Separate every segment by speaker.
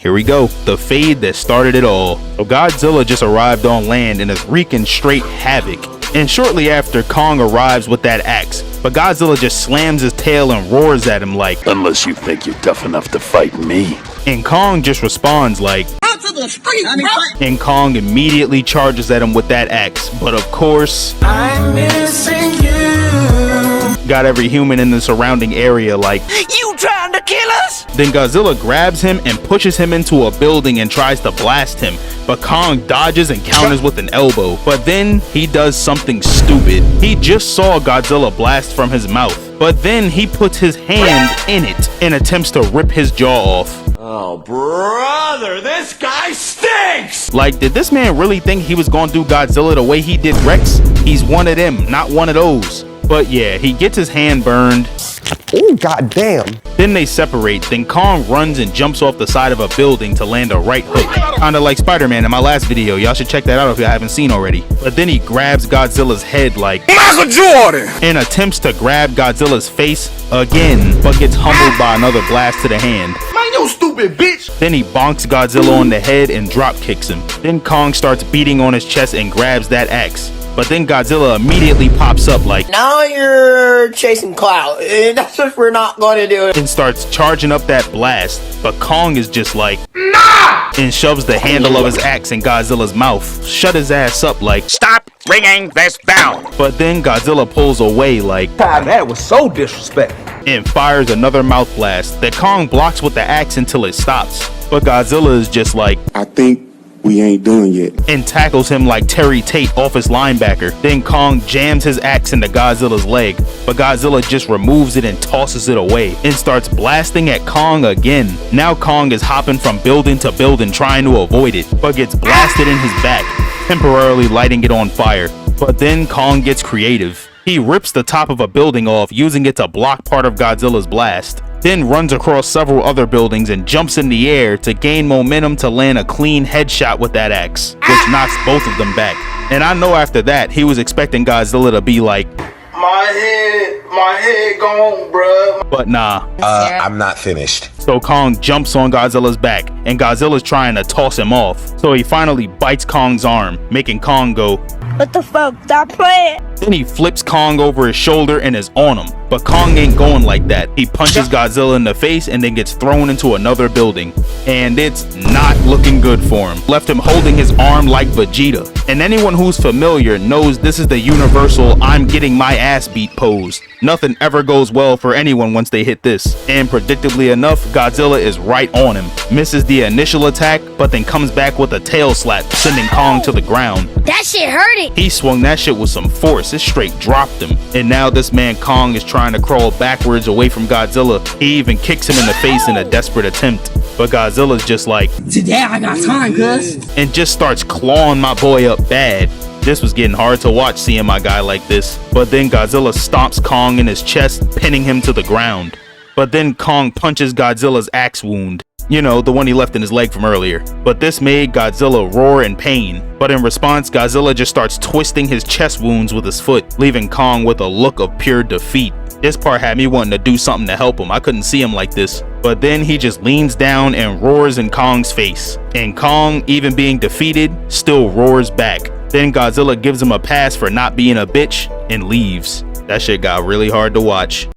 Speaker 1: here we go. The fade that started it all. So Godzilla just arrived on land and is wreaking straight havoc. And shortly after, Kong arrives with that axe, but Godzilla just slams his tail and roars at him like,
Speaker 2: "Unless you think you're tough enough to fight me."
Speaker 1: And Kong just responds like,
Speaker 3: "Out to the street, bro!"
Speaker 1: And Kong immediately charges at him with that axe. But of course,
Speaker 3: I'm missing you.
Speaker 1: Got every human in the surrounding area like,
Speaker 3: "You trying to kill us?"
Speaker 1: Then Godzilla grabs him and pushes him into a building and tries to blast him, but Kong dodges and counters with an elbow. But then he does something stupid. He just saw Godzilla blast from his mouth, but then he puts his hand in it and attempts to rip his jaw off.
Speaker 4: Oh, brother, this guy stinks!
Speaker 1: Like, did this man really think he was gonna do Godzilla the way he did Rex? He's one of them, not one of those. But yeah, he gets his hand burned.
Speaker 5: Oh, goddamn.
Speaker 1: Then they separate, then Kong runs and jumps off the side of a building to land a right hook. Kinda like Spider-Man in my last video, y'all should check that out if you haven't seen already. But then he grabs Godzilla's head like
Speaker 4: Michael Jordan!
Speaker 1: And attempts to grab Godzilla's face again, but gets humbled by another blast to the hand.
Speaker 4: Man, you stupid bitch!
Speaker 1: Then he bonks Godzilla on the head and drop kicks him. Then Kong starts beating on his chest and grabs that axe. But then Godzilla immediately pops up like,
Speaker 3: "Now you're chasing clout. That's what we're not going to do."
Speaker 1: And starts charging up that blast. But Kong is just like, "Nah!" And shoves the handle of his axe in Godzilla's mouth. Shut his ass up like,
Speaker 4: Stop ringing this bell!
Speaker 1: But then Godzilla pulls away like,
Speaker 5: God, that was so disrespectful.
Speaker 1: And fires another mouth blast that Kong blocks with the axe until it stops. But Godzilla is just like,
Speaker 6: "I think we ain't done yet,"
Speaker 1: and tackles him like Terry Tate off his linebacker. Then Kong jams his axe into Godzilla's leg, but Godzilla just removes it and tosses it away and starts blasting at Kong again. Now Kong is hopping from building to building trying to avoid it, but gets blasted in his back, temporarily lighting it on fire. But then Kong gets creative. He rips the top of a building off, using it to block part of Godzilla's blast. Then runs across several other buildings and jumps in the air to gain momentum to land a clean headshot with that axe, which knocks both of them back. And I know after that, he was expecting Godzilla to be like,
Speaker 4: My head gone, bruh.
Speaker 1: but nah.
Speaker 7: I'm not finished.
Speaker 1: So Kong jumps on Godzilla's back, and Godzilla's trying to toss him off. So he finally bites Kong's arm, making Kong go,
Speaker 8: "What the fuck? Stop playing!"
Speaker 1: Then he flips Kong over his shoulder and is on him. But Kong ain't going like that. He punches Godzilla in the face and then gets thrown into another building. And it's not looking good for him. Left him holding his arm like Vegeta. And anyone who's familiar knows this is the universal "I'm getting my ass beat" pose. Nothing ever goes well for anyone once they hit this. And predictably enough, Godzilla is right on him. Misses the initial attack, but then comes back with a tail slap, sending Kong to the ground.
Speaker 8: That shit hurted.
Speaker 1: He swung that shit with some force. It straight dropped him. And now this man Kong is trying to crawl backwards away from Godzilla. He even kicks him in the face in a desperate attempt. But Godzilla's just like,
Speaker 3: "Today I got time, cuz."
Speaker 1: and just starts clawing my boy up bad. This was getting hard to watch seeing my guy like this. But then Godzilla stomps Kong in his chest, pinning him to the ground. But then Kong punches Godzilla's axe wound. You know, the one he left in his leg from earlier. But this made Godzilla roar in pain. But in response, Godzilla just starts twisting his chest wounds with his foot, leaving Kong with a look of pure defeat. This part had me wanting to do something to help him. I couldn't see him like this. But then he just leans down and roars in Kong's face. And Kong, even being defeated, still roars back. Then Godzilla gives him a pass for not being a bitch and leaves. That shit got really hard to watch.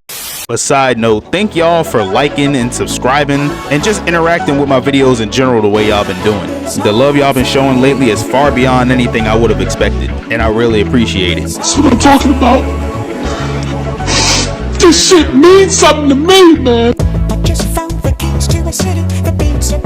Speaker 1: But side note, thank y'all for liking and subscribing and just interacting with my videos in general the way y'all been doing. The love y'all been showing lately is far beyond anything I would have expected, and I really appreciate it.
Speaker 6: That's what I'm talking about. This shit means something to me, man.
Speaker 9: I just found the keys to a city, the beats are